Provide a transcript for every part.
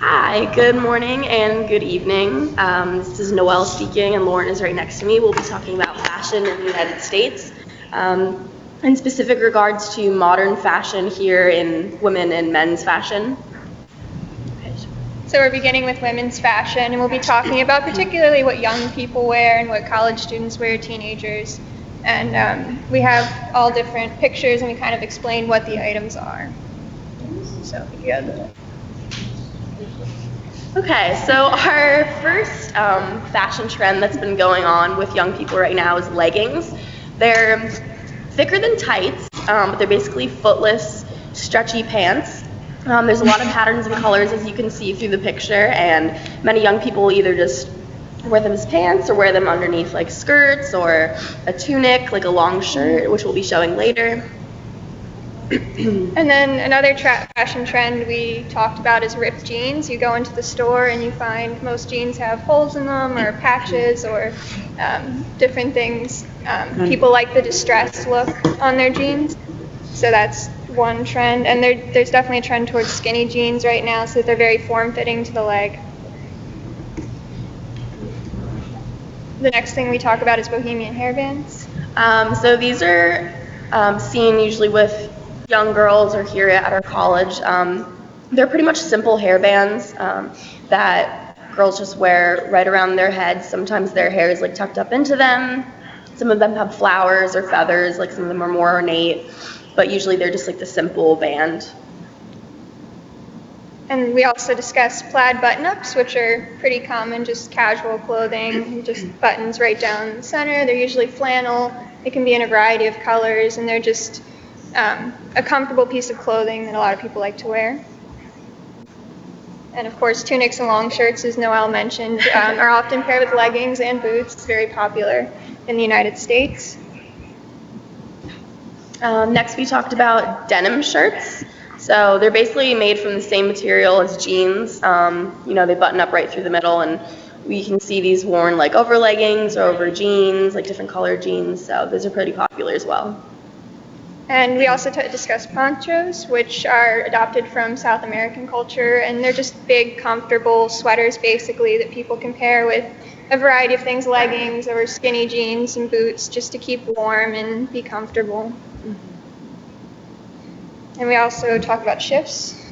Hi, good morning and good evening. This is Noel speaking, and Lauren is right next to me. We'll be talking about fashion in the United States, in specific regards to modern fashion here in women and men's fashion. So we're beginning with women's fashion, and we'll be talking about particularly what young people wear and what college students wear, teenagers. And we have all different pictures, and we kind of explain what the items are. So yeah. Okay, so our first fashion trend that's been going on with young people right now is leggings. They're thicker than tights, but they're basically footless, stretchy pants. There's a lot of patterns and colors, as you can see through the picture, and many young people either just wear them as pants or wear them underneath like skirts or a tunic, like a long shirt, which we'll be showing later. And then another fashion trend we talked about is ripped jeans. You go into the store and you find most jeans have holes in them or patches or different things. People like the distressed look on their jeans, so that's one trend. And there's definitely a trend towards skinny jeans right now, so they're very form-fitting to the leg. The next thing we talk about is bohemian hairbands. So these are seen usually with young girls or here at our college. They're pretty much simple hairbands that girls just wear right around their heads. Sometimes their hair is like tucked up into them. Some of them have flowers or feathers, like some of them are more ornate, but usually they're just like the simple band. And we also discussed plaid button-ups, which are pretty common, just casual clothing, just buttons right down the center. They're usually flannel. They can be in a variety of colors, and they're just a comfortable piece of clothing that a lot of people like to wear. And of course, tunics and long shirts, as Noel mentioned, are often paired with leggings and boots. It's very popular in the United States. Next, we talked about denim shirts. So they're basically made from the same material as jeans. They button up right through the middle, and we can see these worn like over leggings or over jeans, like different colored jeans. So those are pretty popular as well. And we also discussed ponchos, which are adopted from South American culture, and they're just big, comfortable sweaters, basically, that people can pair with a variety of things, leggings or skinny jeans and boots, just to keep warm and be comfortable. And we also talk about shifts.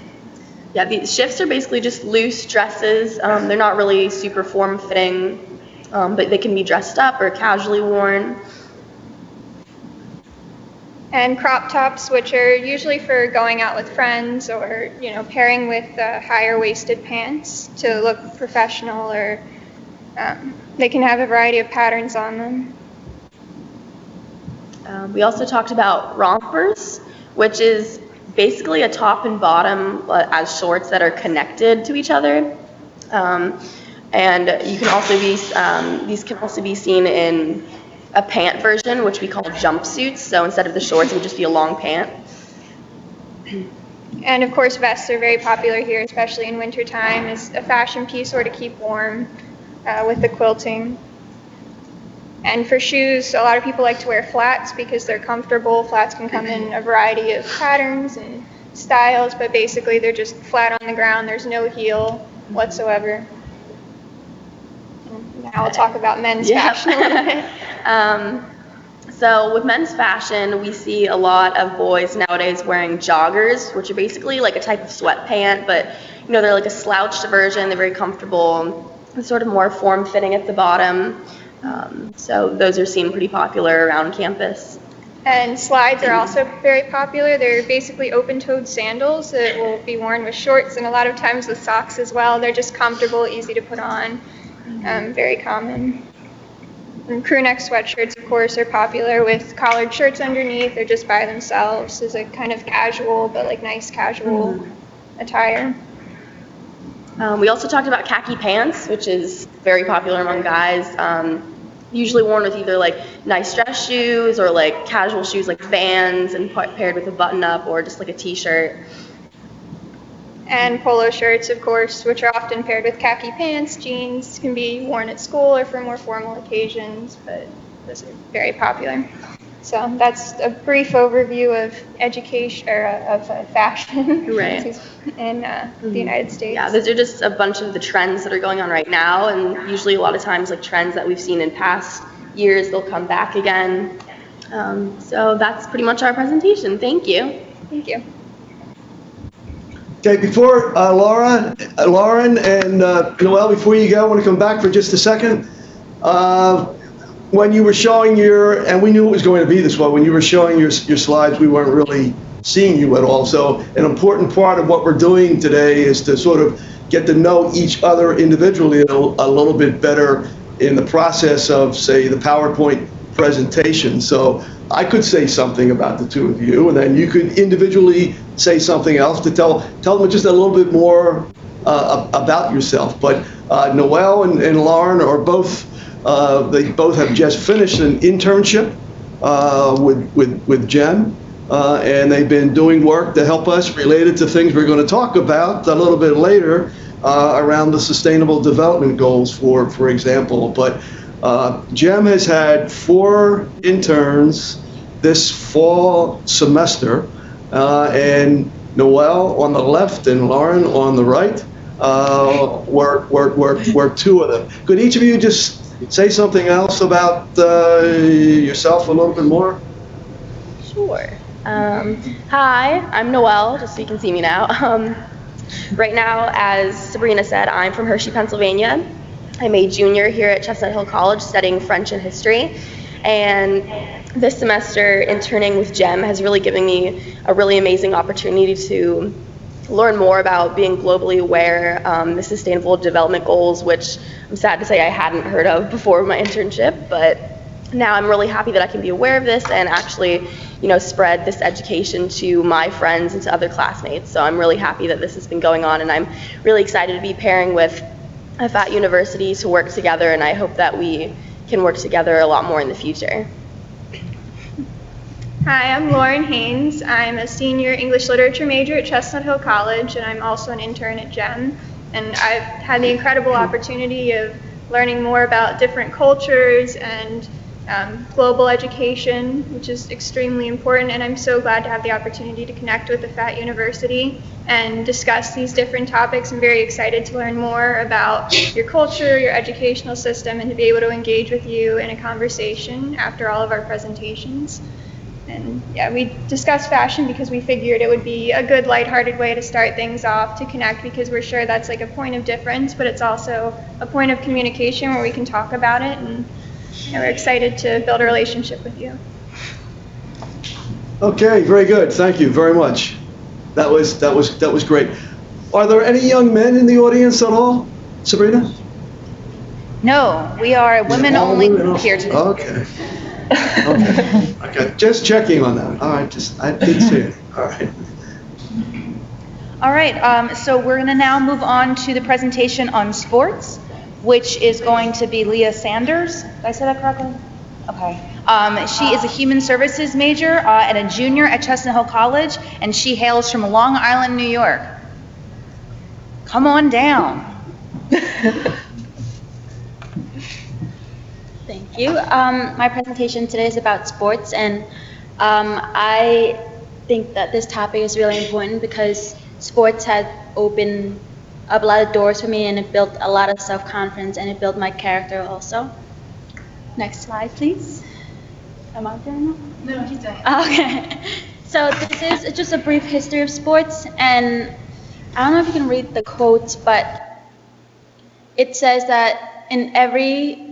Yeah, these shifts are basically just loose dresses. They're not really super form-fitting, but they can be dressed up or casually worn. And crop tops, which are usually for going out with friends or, pairing with higher waisted pants to look professional, or they can have a variety of patterns on them. We also talked about rompers, which is basically a top and bottom as shorts that are connected to each other. And you can also these can also be seen in a pant version, which we call jumpsuits. So instead of the shorts, it would just be a long pant. And of course, vests are very popular here, especially in wintertime, as a fashion piece or to keep warm with the quilting. And for shoes, a lot of people like to wear flats because they're comfortable. Flats can come in a variety of patterns and styles, but basically they're just flat on the ground. There's no heel whatsoever. Now I'll talk about men's fashion a little bit. So with men's fashion, we see a lot of boys nowadays wearing joggers, which are basically like a type of sweatpant, but they're like a slouched version. They're very comfortable, sort of more form-fitting at the bottom. So those are seen pretty popular around campus. And slides are also very popular. They're basically open-toed sandals that will be worn with shorts and a lot of times with socks as well. They're just comfortable, easy to put on, very common. And crew neck sweatshirts, of course, are popular with collared shirts underneath. They're just by themselves as a kind of casual, but like nice casual attire. We also talked about khaki pants, which is very popular among guys. Usually worn with either like nice dress shoes or like casual shoes like Vans and paired with a button-up or just like a t-shirt. And polo shirts, of course, which are often paired with khaki pants. Jeans can be worn at school or for more formal occasions, but those are very popular. So that's a brief overview of education or of fashion Right. in the United States. Yeah, those are just a bunch of the trends that are going on right now, and usually a lot of times like trends that we've seen in past years, they'll come back again. So that's pretty much our presentation. Thank you. Thank you. Okay, before Lauren and Noel, before you go, I want to come back for just a second. When you were showing and we knew it was going to be this way, when you were showing your slides, we weren't really seeing you at all. So an important part of what we're doing today is to sort of get to know each other individually a little bit better in the process of, say, the PowerPoint presentation. So I could say something about the two of you, and then you could individually say something else to tell them just a little bit more about yourself. But Noel and Lauren are both, they both have just finished an internship with GEM, and they've been doing work to help us related to things we're going to talk about a little bit later around the Sustainable Development Goals, for example. But GEM has had 4 interns this fall semester, and Noel on the left and Lauren on the right were 2 of them. Could each of you just say something else about yourself a little bit more? Sure. Hi, I'm Noel, just so you can see me now. Right now, as Sabrina said, I'm from Hershey, Pennsylvania. I'm a junior here at Chestnut Hill College studying French and history. And this semester, interning with GEM has really given me a really amazing opportunity to learn more about being globally aware, the Sustainable Development Goals, which I'm sad to say I hadn't heard of before my internship, but now I'm really happy that I can be aware of this and actually, spread this education to my friends and to other classmates. So I'm really happy that this has been going on, and I'm really excited to be pairing with a FAT university to work together, and I hope that we can work together a lot more in the future. Hi, I'm Lauren Haynes. I'm a senior English literature major at Chestnut Hill College, and I'm also an intern at GEM. And I've had the incredible opportunity of learning more about different cultures and global education, which is extremely important. And I'm so glad to have the opportunity to connect with the FAT University and discuss these different topics. I'm very excited to learn more about your culture, your educational system, and to be able to engage with you in a conversation after all of our presentations. And yeah, we discussed fashion because we figured it would be a good lighthearted way to start things off, to connect, because we're sure that's like a point of difference, but it's also a point of communication where we can talk about it, and we're excited to build a relationship with you. Okay, very good. Thank you very much. That was great. Are there any young men in the audience at all, Sabrina? No, we are women only here today. Okay. Okay. Just checking on that. All right. I did see it. All right. All right. So we're going to now move on to the presentation on sports, which is going to be Leah Sanders. Did I say that correctly? Okay. She is a human services major and a junior at Chestnut Hill College, and she hails from Long Island, New York. Come on down. Thank you. My presentation today is about sports, and I think that this topic is really important because sports had opened up a lot of doors for me, and it built a lot of self-confidence, and it built my character also. Next slide, please. Am I doing that? No, keep doing it. Okay. So this is just a brief history of sports, and I don't know if you can read the quotes, but it says that in every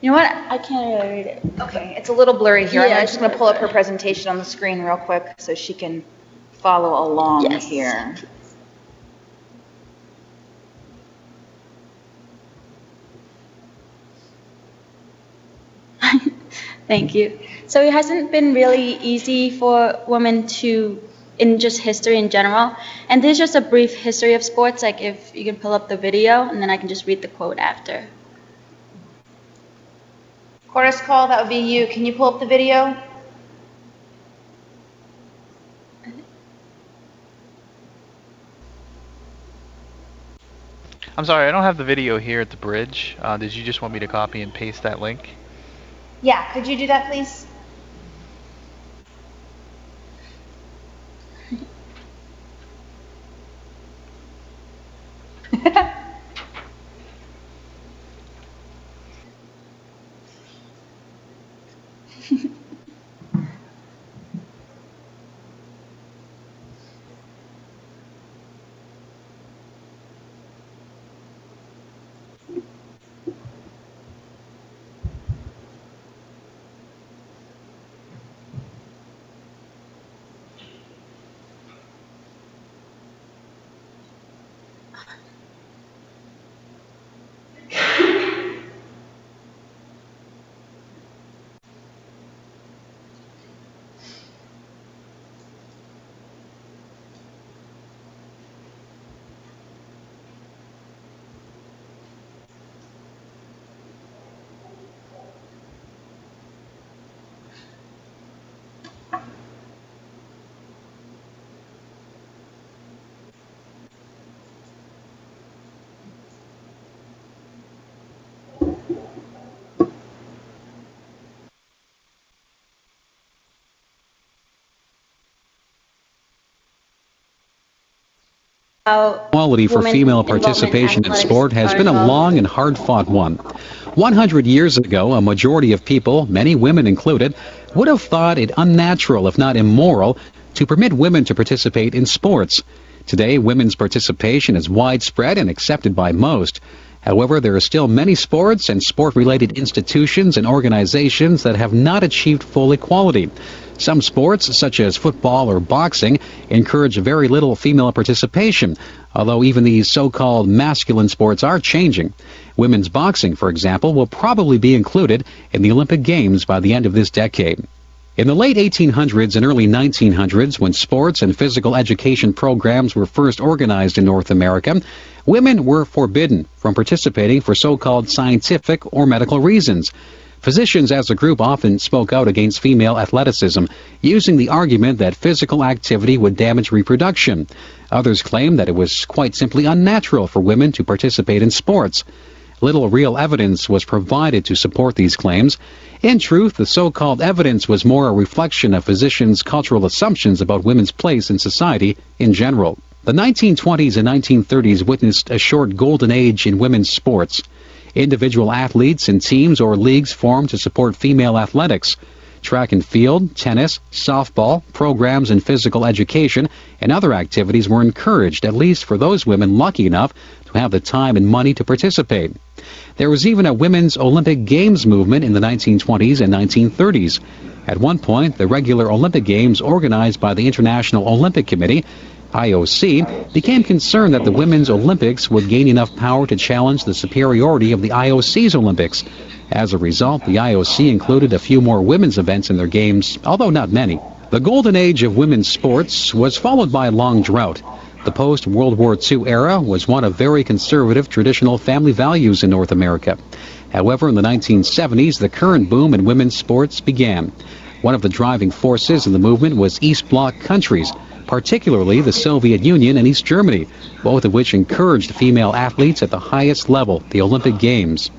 you know what? I can't really read it. Okay, it's a little blurry here. Yeah, I'm just going to pull up her presentation on the screen real quick so she can follow along here. Thank you. So it hasn't been really easy for women in just history in general. And this is just a brief history of sports, like if you can pull up the video, and then I can just read the quote after. Chorus call, that would be you. Can you pull up the video? I'm sorry, I don't have the video here at the bridge. Did you just want me to copy and paste that link? Yeah, could you do that, please? Equality for female participation in sport has been a long and hard-fought one. 100 years ago, a majority of people, many women included, would have thought it unnatural, if not immoral, to permit women to participate in sports. Today, women's participation is widespread and accepted by most. However, there are still many sports and sport-related institutions and organizations that have not achieved full equality. Some sports, such as football or boxing, encourage very little female participation, although even these so-called masculine sports are changing. Women's boxing, for example, will probably be included in the Olympic Games by the end of this decade. In the late 1800s and early 1900s, when sports and physical education programs were first organized in North America, women were forbidden from participating for so-called scientific or medical reasons. Physicians as a group often spoke out against female athleticism, using the argument that physical activity would damage reproduction. Others claimed that it was quite simply unnatural for women to participate in sports. Little real evidence was provided to support these claims. In truth, the so-called evidence was more a reflection of physicians' cultural assumptions about women's place in society in general. The 1920s and 1930s witnessed a short golden age in women's sports. Individual athletes and teams or leagues formed to support female athletics. Track and field, tennis, softball, programs in physical education, and other activities were encouraged, at least for those women lucky enough to have the time and money to participate. There was even a women's Olympic Games movement in the 1920s and 1930s. At one point, the regular Olympic Games organized by the International Olympic Committee, IOC, became concerned that the Women's Olympics would gain enough power to challenge the superiority of the IOC's Olympics. As a result, the IOC included a few more women's events in their games, although not many. The golden age of women's sports was followed by a long drought. The post-World War II era was one of very conservative traditional family values in North America. However, in the 1970s, the current boom in women's sports began. One of the driving forces in the movement was East Bloc countries, particularly the Soviet Union and East Germany, both of which encouraged female athletes at the highest level, the Olympic Games.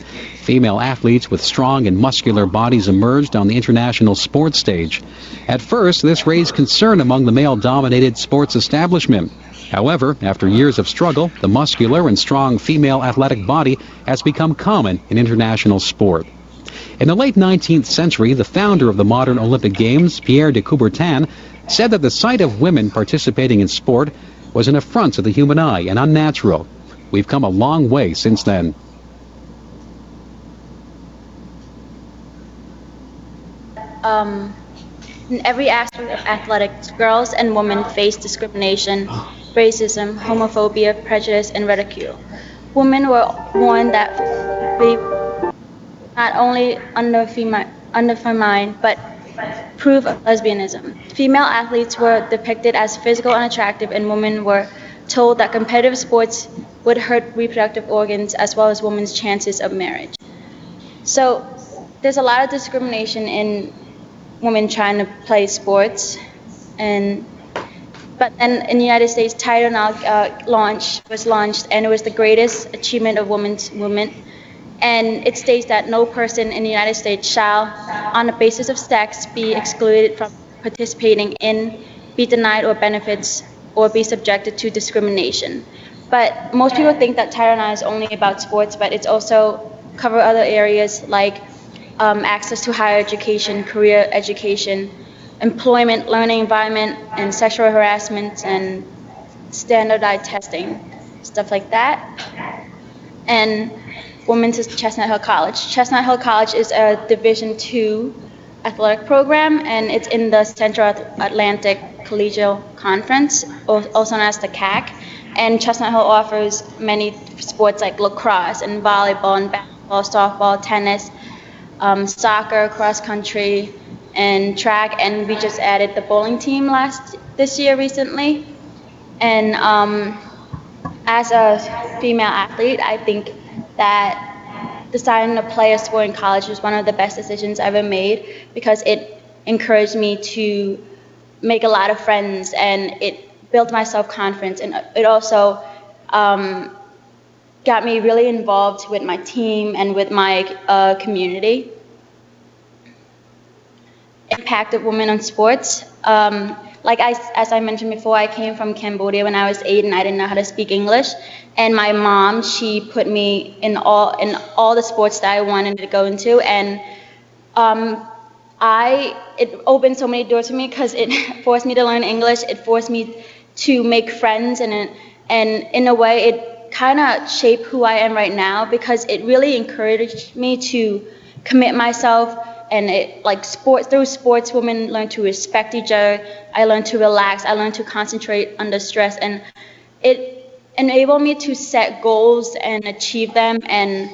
Female athletes with strong and muscular bodies emerged on the international sports stage. At first, this raised concern among the male-dominated sports establishment. However, after years of struggle, the muscular and strong female athletic body has become common in international sport. In the late 19th century, the founder of the modern Olympic Games, Pierre de Coubertin, said that the sight of women participating in sport was an affront to the human eye and unnatural. We've come a long way since then. In every aspect of athletics, girls and women face discrimination, racism, homophobia, prejudice, and ridicule. Women were warned that they not only undermine but prove of lesbianism. Female athletes were depicted as physical and unattractive, and women were told that competitive sports would hurt reproductive organs as well as women's chances of marriage. So there's a lot of discrimination in women trying to play sports, but then in the United States, Title IX was launched, and it was the greatest achievement of women's movement. And it states that no person in the United States shall, on the basis of sex, be excluded from participating in, be denied or benefits, or be subjected to discrimination. But most people think that Title IX is only about sports, but it's also cover other areas like access to higher education, career education, employment, learning environment, and sexual harassment, and standardized testing, stuff like that. And women's is Chestnut Hill College. Chestnut Hill College is a Division II athletic program, and it's in the Central Atlantic Collegiate Conference, also known as the CAC. And Chestnut Hill offers many sports like lacrosse and volleyball and basketball, softball, tennis, soccer, cross country, and track. And we just added the bowling team this year recently. And as a female athlete, I think that deciding to play a sport in college was one of the best decisions I ever made, because it encouraged me to make a lot of friends, and it built my self-confidence, and it also got me really involved with my team and with my community. Impact of women on sports. as I mentioned before, I came from Cambodia when I was 8 and I didn't know how to speak English. And my mom, she put me in all the sports that I wanted to go into. And it opened so many doors for me because it forced me to learn English. It forced me to make friends, and in a way, it kind of shaped who I am right now because it really encouraged me to commit myself. And through sports, women learn to respect each other. I learned to relax. I learned to concentrate under stress, and it enabled me to set goals and achieve them. And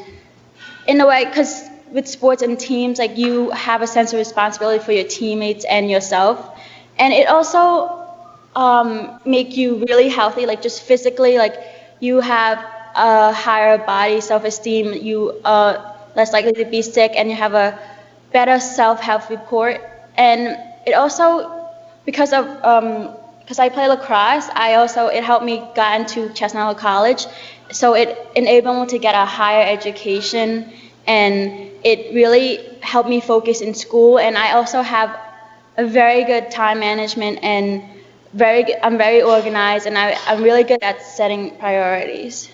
in a way, because with sports and teams, like, you have a sense of responsibility for your teammates and yourself, and it also make you really healthy, like just physically, like you have a higher body self-esteem, you are less likely to be sick, and you have a better self-health report. And it also, because I play lacrosse, it helped me get into Chestnut College, so it enabled me to get a higher education, and it really helped me focus in school. And I also have a very good time management, and I'm very organized, and I'm really good at setting priorities.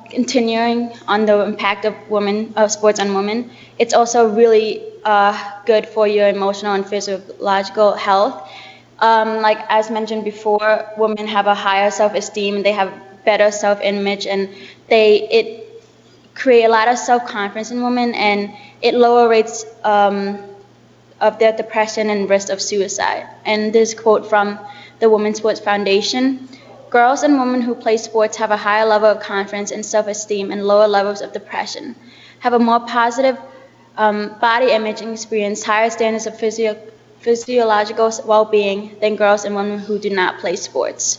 Continuing on the impact of sports on women, it's also really good for your emotional and physiological health. Like as mentioned before, women have a higher self-esteem, they have better self-image, and it create a lot of self-confidence in women, and it lower rates of their depression and risk of suicide. And this quote from the Women's Sports Foundation: "Girls and women who play sports have a higher level of confidence and self-esteem and lower levels of depression, have a more positive body image and experience higher standards of physiological well-being than girls and women who do not play sports."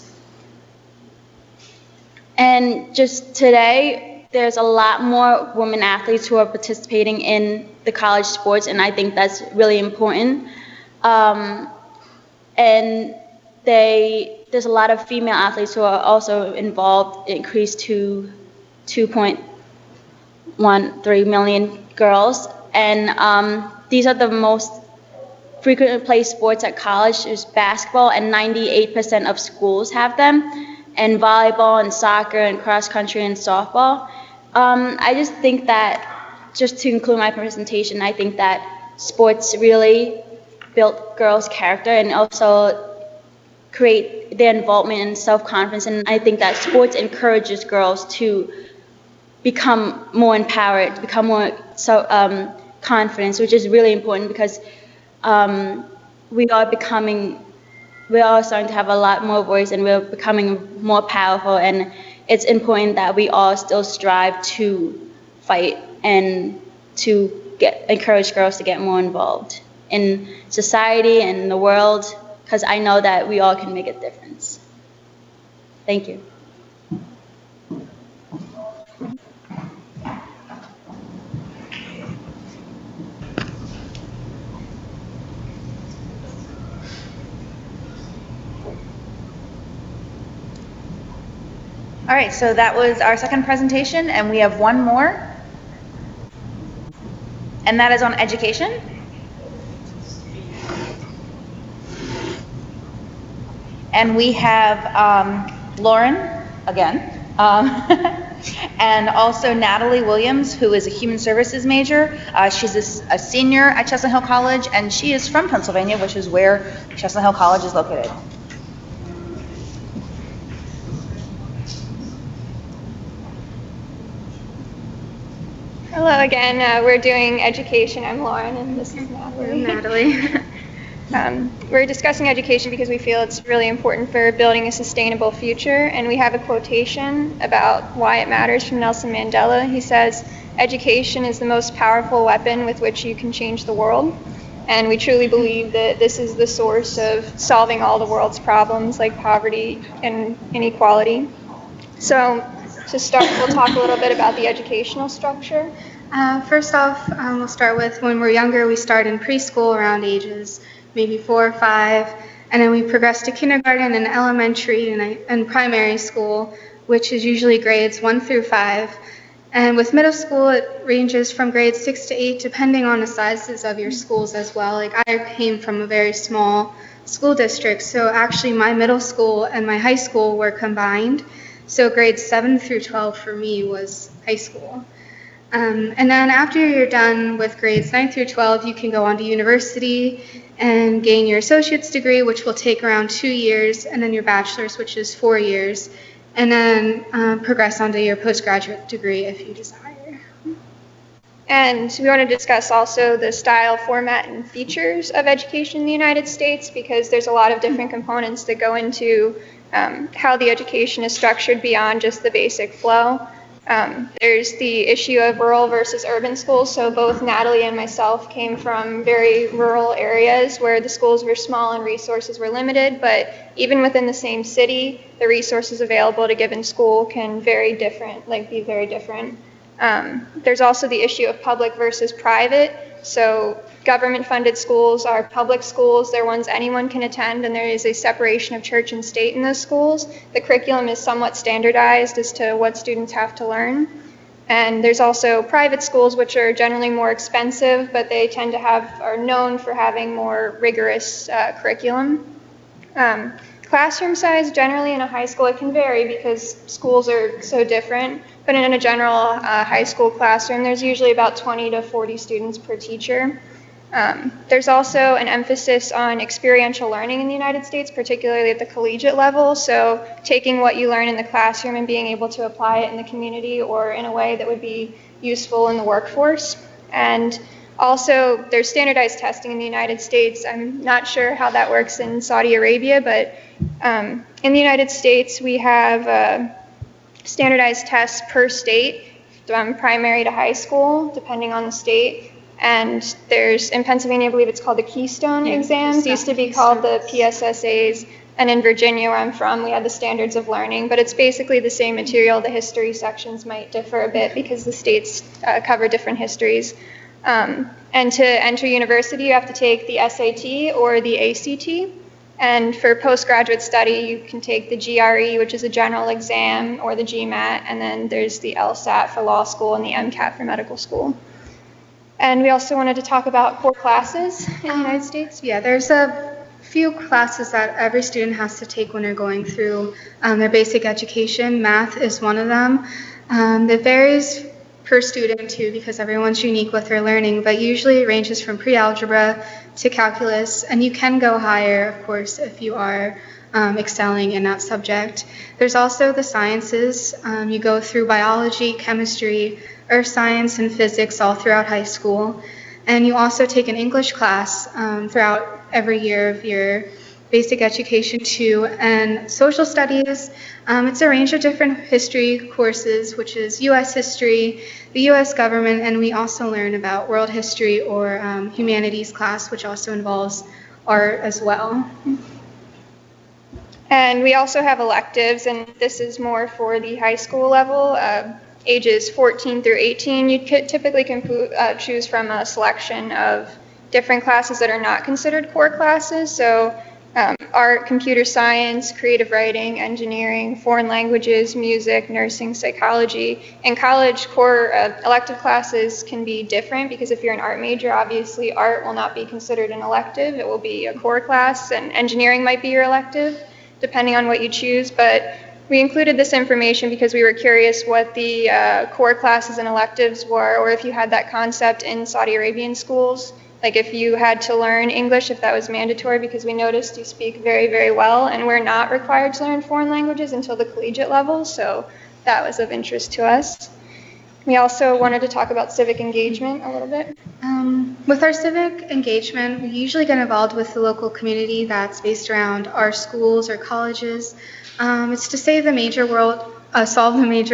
And just today, there's a lot more women athletes who are participating in the college sports, and I think that's really important. And there's a lot of female athletes who are also involved. It increased to 2.13 million girls. And these are the most frequently played sports at college. Is basketball, and 98% of schools have them, and volleyball and soccer and cross country and softball. I just think that, just to include my presentation, I think that sports really built girls' character and also create their involvement and self-confidence. And I think that sports encourages girls to become more empowered, become more confident, which is really important because we are starting to have a lot more voice, and we're becoming more powerful. And it's important that we all still strive to fight and to encourage girls to get more involved in society and in the world, because I know that we all can make a difference. Thank you. All right, so that was our second presentation, and we have one more, and that is on education. And we have Lauren, again, and also Natalie Williams, who is a human services major. She's a senior at Chestnut Hill College, and she is from Pennsylvania, which is where Chestnut Hill College is located. Hello again. We're doing education. I'm Lauren, and this is Natalie. We're discussing education because we feel it's really important for building a sustainable future, and we have a quotation about why it matters from Nelson Mandela. He says, "Education is the most powerful weapon with which you can change the world." And we truly believe that this is the source of solving all the world's problems like poverty and inequality. So to start, we'll talk a little bit about the educational structure. First off, we'll start with when we're younger, we start in preschool around ages maybe 4 or 5, and then we progress to kindergarten and elementary and primary school, which is usually grades 1 through 5. And with middle school, it ranges from grades 6 to 8, depending on the sizes of your schools as well. Like I came from a very small school district, so actually my middle school and my high school were combined. So grades 7 through 12 for me was high school. And then after you're done with grades 9 through 12, you can go on to university and gain your associate's degree, which will take around 2 years, and then your bachelor's, which is 4 years, and then progress onto your postgraduate degree if you desire. And we want to discuss also the style, format, and features of education in the United States, because there's a lot of different components that go into how the education is structured beyond just the basic flow. There's the issue of rural versus urban schools. So both Natalie and myself came from very rural areas where the schools were small and resources were limited, but even within the same city, the resources available at a given school can be very different. There's also the issue of public versus private. So government-funded schools are public schools. They're ones anyone can attend, and there is a separation of church and state in those schools. The curriculum is somewhat standardized as to what students have to learn. And there's also private schools, which are generally more expensive, but they tend to are known for having more rigorous curriculum. Classroom size, generally in a high school, it can vary because schools are so different. But in a general high school classroom, there's usually about 20 to 40 students per teacher. There's also an emphasis on experiential learning in the United States, particularly at the collegiate level. So taking what you learn in the classroom and being able to apply it in the community or in a way that would be useful in the workforce. And also, there's standardized testing in the United States. I'm not sure how that works in Saudi Arabia, but in the United States, we have standardized tests per state, from primary to high school, depending on the state. And there's, in Pennsylvania, I believe it's called the Keystone exams. It used to be called the PSSAs. And in Virginia, where I'm from, we had the standards of learning. But it's basically the same material. The history sections might differ a bit because the states cover different histories. And to enter university, you have to take the SAT or the ACT. And for postgraduate study, you can take the GRE, which is a general exam, or the GMAT. And then there's the LSAT for law school and the MCAT for medical school. And we also wanted to talk about core classes in the United States. Yeah, there's a few classes that every student has to take when they're going through their basic education. Math is one of them. It varies per student too, because everyone's unique with their learning, but usually it ranges from pre-algebra to calculus, and you can go higher, of course, if you are excelling in that subject. There's also the sciences. You go through biology, chemistry, earth science, and physics all throughout high school. And you also take an English class throughout every year of your basic education too. And social studies, it's a range of different history courses, which is U.S. history, the U.S. government, and we also learn about world history or humanities class, which also involves art as well. And we also have electives, and this is more for the high school level. Ages 14 through 18, you typically can choose from a selection of different classes that are not considered core classes. So art, computer science, creative writing, engineering, foreign languages, music, nursing, psychology. In college, core elective classes can be different because if you're an art major, obviously art will not be considered an elective. It will be a core class, and engineering might be your elective, depending on what you choose. But we included this information because we were curious what the core classes and electives were, or if you had that concept in Saudi Arabian schools. Like if you had to learn English, if that was mandatory, because we noticed you speak very, very well, and we're not required to learn foreign languages until the collegiate level, so that was of interest to us. We also wanted to talk about civic engagement a little bit. With our civic engagement, we usually get involved with the local community that's based around our schools or colleges. It's to solve the major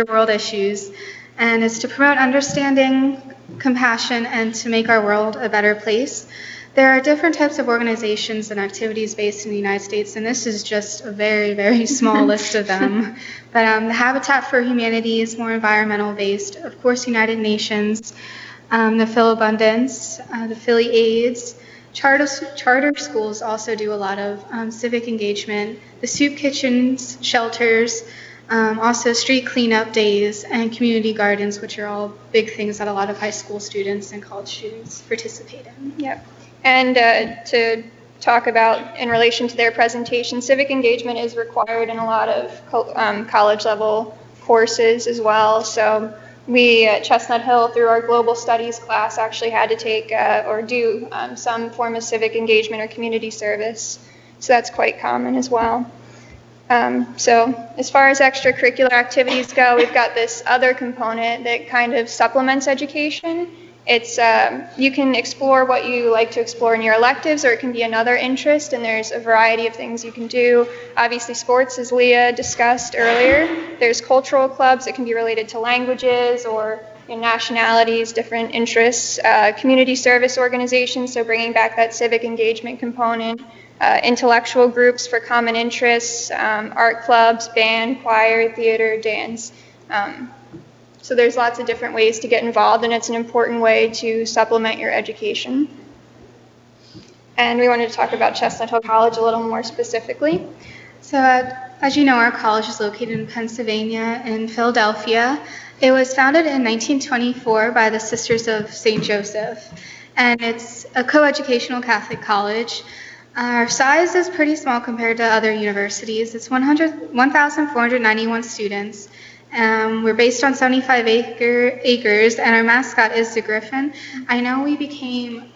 world issues, and it's to promote understanding, compassion, and to make our world a better place. There are different types of organizations and activities based in the United States, and this is just a very, very small list of them. But the Habitat for Humanity is more environmental based. Of course, United Nations, the Philabundance, the Philly AIDS. Charter schools also do a lot of civic engagement. The soup kitchens, shelters, Also street cleanup days and community gardens, which are all big things that a lot of high school students and college students participate in. Yep. And to talk about in relation to their presentation, civic engagement is required in a lot of college level courses as well. So we at Chestnut Hill, through our global studies class, actually had to take or do some form of civic engagement or community service. So that's quite common as well. So as far as extracurricular activities go, we've got this other component that kind of supplements education. It's you can explore what you like to explore in your electives, or it can be another interest, and there's a variety of things you can do. Obviously sports, as Leah discussed earlier. There's cultural clubs that can be related to languages or nationalities, different interests. Community service organizations, so bringing back that civic engagement component. Intellectual groups for common interests, art clubs, band, choir, theater, dance. So there's lots of different ways to get involved, and it's an important way to supplement your education. And we wanted to talk about Chestnut Hill College a little more specifically. So as you know, our college is located in Pennsylvania in Philadelphia. It was founded in 1924 by the Sisters of St. Joseph, and it's a coeducational Catholic college. Our size is pretty small compared to other universities. It's 1,491 students. We're based on 75 acres, and our mascot is the Griffin. I know we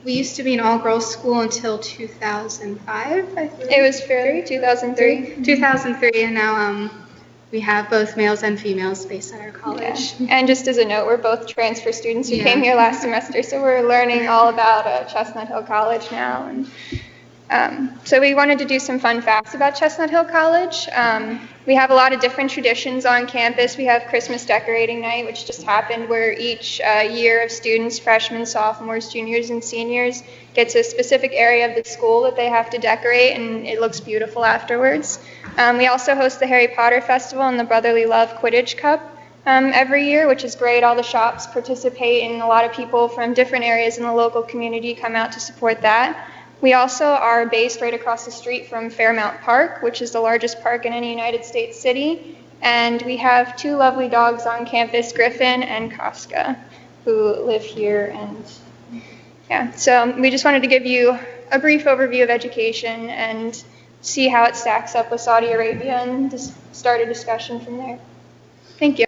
used to be an all-girls school until 2005, I think. It was fairly 2003. 2003, and now we have both males and females based at our college. Yeah. And just as a note, we're both transfer students who came here last semester, so we're learning all about Chestnut Hill College now. And so we wanted to do some fun facts about Chestnut Hill College. We have a lot of different traditions on campus. We have Christmas decorating night, which just happened, where each year of students, freshmen, sophomores, juniors, and seniors, gets a specific area of the school that they have to decorate, and it looks beautiful afterwards. We also host the Harry Potter Festival and the Brotherly Love Quidditch Cup every year, which is great. All the shops participate, and a lot of people from different areas in the local community come out to support that. We also are based right across the street from Fairmount Park, which is the largest park in any United States city. And we have two lovely dogs on campus, Griffin and Casca, who live here. And so we just wanted to give you a brief overview of education and see how it stacks up with Saudi Arabia and just start a discussion from there. Thank you.